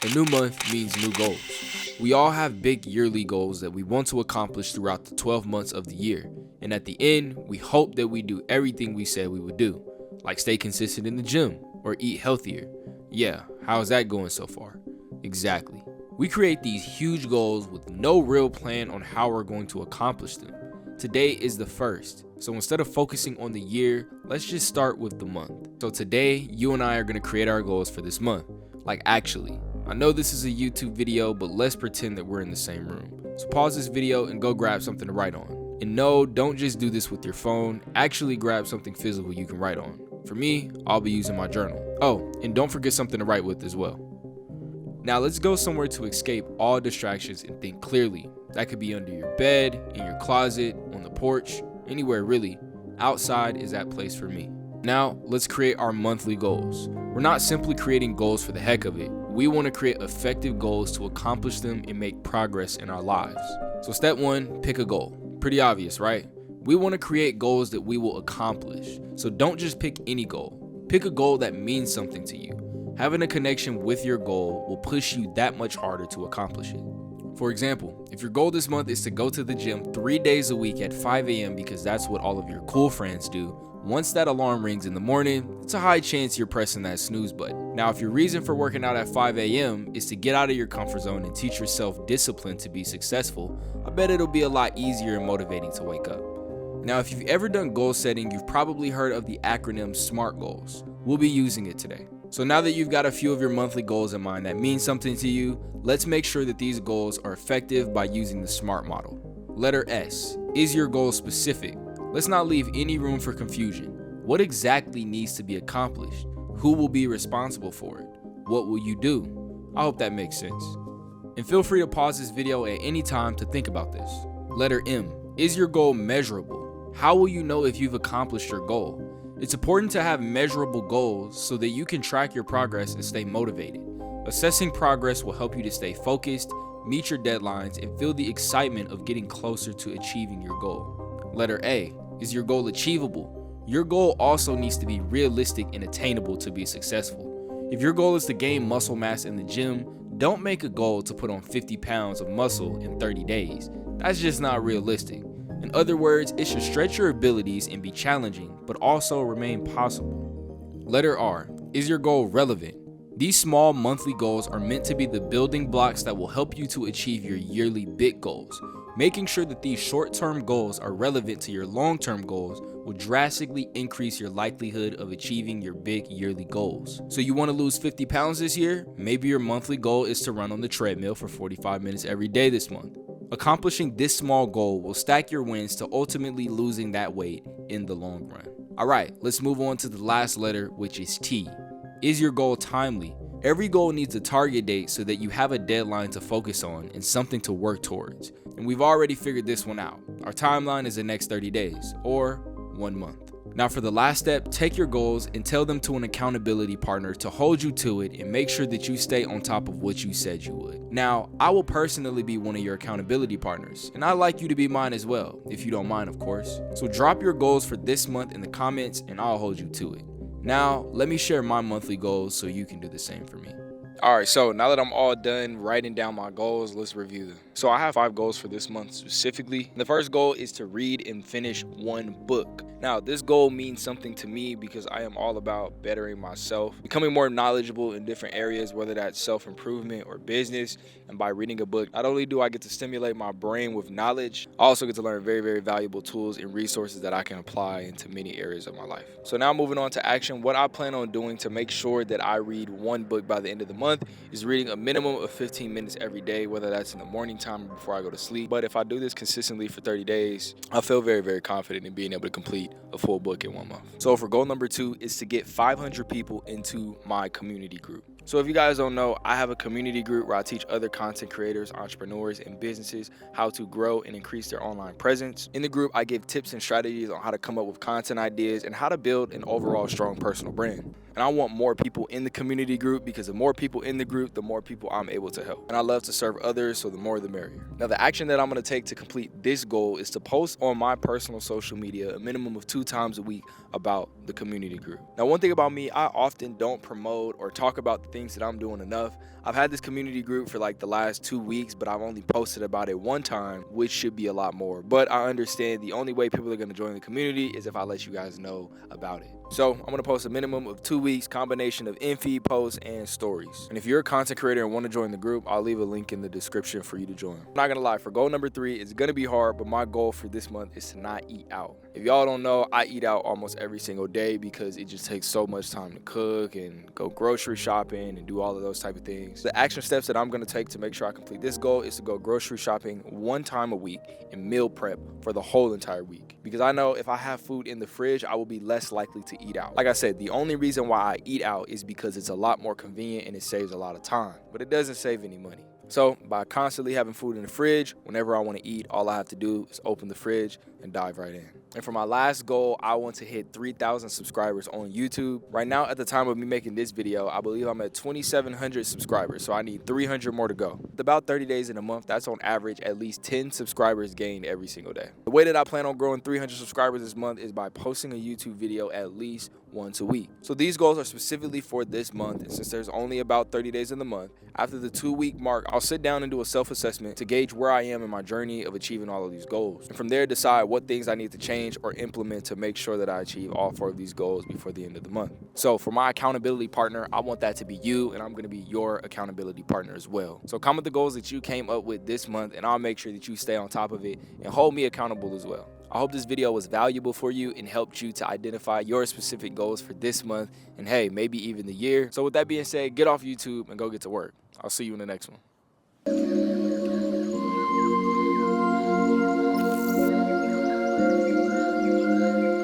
A new month means new goals. We all have big yearly goals that we want to accomplish throughout the 12 months of the year. And at the end, we hope that we do everything we said we would do, like stay consistent in the gym or eat healthier. Yeah, how's that going so far? Exactly. We create these huge goals with no real plan on how we're going to accomplish them. Today is the first, so instead of focusing on the year, let's just start with the month. So today, you and I are going to create our goals for this month. Like actually, I know this is a YouTube video, but let's pretend that we're in the same room. So pause this video and go grab something to write on. And no, don't just do this with your phone, actually grab something physical you can write on. For me, I'll be using my journal. Oh, and don't forget something to write with as well. Now let's go somewhere to escape all distractions and think clearly. That could be under your bed, in your closet, on the porch, anywhere really. Outside is that place for me. Now let's create our monthly goals. We're not simply creating goals for the heck of it. We want to create effective goals to accomplish them and make progress in our lives. So step one, pick a goal. Pretty obvious, right? We want to create goals that we will accomplish. So don't just pick any goal. Pick a goal that means something to you. Having a connection with your goal will push you that much harder to accomplish it. For example, if your goal this month is to go to the gym 3 days a week at 5 a.m. because that's what all of your cool friends do, once that alarm rings in the morning, it's a high chance you're pressing that snooze button. Now, if your reason for working out at 5 a.m. is to get out of your comfort zone and teach yourself discipline to be successful, I bet it'll be a lot easier and motivating to wake up. Now, if you've ever done goal setting, you've probably heard of the acronym SMART goals. We'll be using it today. So now that you've got a few of your monthly goals in mind that mean something to you, let's make sure that these goals are effective by using the SMART model. Letter S, is your goal specific? Let's not leave any room for confusion. What exactly needs to be accomplished? Who will be responsible for it? What will you do? I hope that makes sense. And feel free to pause this video at any time to think about this. Letter M, is your goal measurable? How will you know if you've accomplished your goal? It's important to have measurable goals so that you can track your progress and stay motivated. Assessing progress will help you to stay focused, meet your deadlines, and feel the excitement of getting closer to achieving your goal. Letter A, is your goal achievable? Your goal also needs to be realistic and attainable to be successful. If your goal is to gain muscle mass in the gym, don't make a goal to put on 50 pounds of muscle in 30 days. That's just not realistic. In other words, it should stretch your abilities and be challenging, but also remain possible. Letter R, is your goal relevant? These small monthly goals are meant to be the building blocks that will help you to achieve your yearly big goals. Making sure that these short-term goals are relevant to your long-term goals will drastically increase your likelihood of achieving your big yearly goals. So you want to lose 50 pounds this year? Maybe your monthly goal is to run on the treadmill for 45 minutes every day this month. Accomplishing this small goal will stack your wins to ultimately losing that weight in the long run. Alright, let's move on to the last letter, which is T. Is your goal timely? Every goal needs a target date so that you have a deadline to focus on and something to work towards. And we've already figured this one out. Our timeline is the next 30 days, or 1 month. Now for the last step, take your goals and tell them to an accountability partner to hold you to it and make sure that you stay on top of what you said you would. Now, I will personally be one of your accountability partners, and I'd like you to be mine as well, if you don't mind, of course. So drop your goals for this month in the comments and I'll hold you to it. Now, let me share my monthly goals so you can do the same for me. Alright, so now that I'm all done writing down my goals, let's review them. So I have 5 goals for this month specifically. The first goal is to read and finish 1 book. Now, this goal means something to me because I am all about bettering myself, becoming more knowledgeable in different areas, whether that's self-improvement or business. And by reading a book, not only do I get to stimulate my brain with knowledge, I also get to learn very, very valuable tools and resources that I can apply into many areas of my life. So now moving on to action, what I plan on doing to make sure that I read 1 book by the end of the month is reading a minimum of 15 minutes every day, whether that's in the morning time or before I go to sleep. But if I do this consistently for 30 days, I feel very, very confident in being able to complete a full book in 1 month. So for goal number 2 is to get 500 people into my community group. So if you guys don't know, I have a community group where I teach other content creators, entrepreneurs, and businesses how to grow and increase their online presence. In the group, I give tips and strategies on how to come up with content ideas and how to build an overall strong personal brand. And I want more people in the community group because the more people people in the group, the more people I'm able to help. And I love to serve others, so the more the merrier. Now, the action that I'm going to take to complete this goal is to post on my personal social media a minimum of 2 times a week about the community group. Now, one thing about me, I often don't promote or talk about the things that I'm doing enough. I've had this community group for like the last 2 weeks, but I've only posted about it 1 time, which should be a lot more. But I understand the only way people are going to join the community is if I let you guys know about it. So I'm going to post a minimum of 2 weeks, combination of in-feed posts and stories. And if you're a content creator and want to join the group, I'll leave a link in the description for you to join. I'm not going to lie, for goal number 3, it's going to be hard, but my goal for this month is to not eat out. If y'all don't know, I eat out almost every single day because it just takes so much time to cook and go grocery shopping and do all of those type of things. The action steps that I'm going to take to make sure I complete this goal is to go grocery shopping 1 time a week and meal prep for the whole entire week. Because I know if I have food in the fridge, I will be less likely to eat out. Like I said, the only reason why I eat out is because it's a lot more convenient and it saves a lot of time, but it doesn't save any money. So by constantly having food in the fridge, whenever I want to eat, all I have to do is open the fridge and dive right in. And for my last goal, I want to hit 3,000 subscribers on YouTube. Right now, at the time of me making this video, I believe I'm at 2,700 subscribers, so I need 300 more to go. With about 30 days in a month, that's on average at least 10 subscribers gained every single day. The way that I plan on growing 300 subscribers this month is by posting a YouTube video at least once a week. So these goals are specifically for this month, and since there's only about 30 days in the month, after the 2-week mark, I'll sit down and do a self-assessment to gauge where I am in my journey of achieving all of these goals. And from there, decide what things I need to change or implement to make sure that I achieve all 4 of these goals before the end of the month. So for my accountability partner, I want that to be you, and I'm going to be your accountability partner as well. So comment the goals that you came up with this month, and I'll make sure that you stay on top of it and hold me accountable as well. I hope this video was valuable for you and helped you to identify your specific goals for this month and hey, maybe even the year. So with that being said, get off YouTube and go get to work. I'll see you in the next one.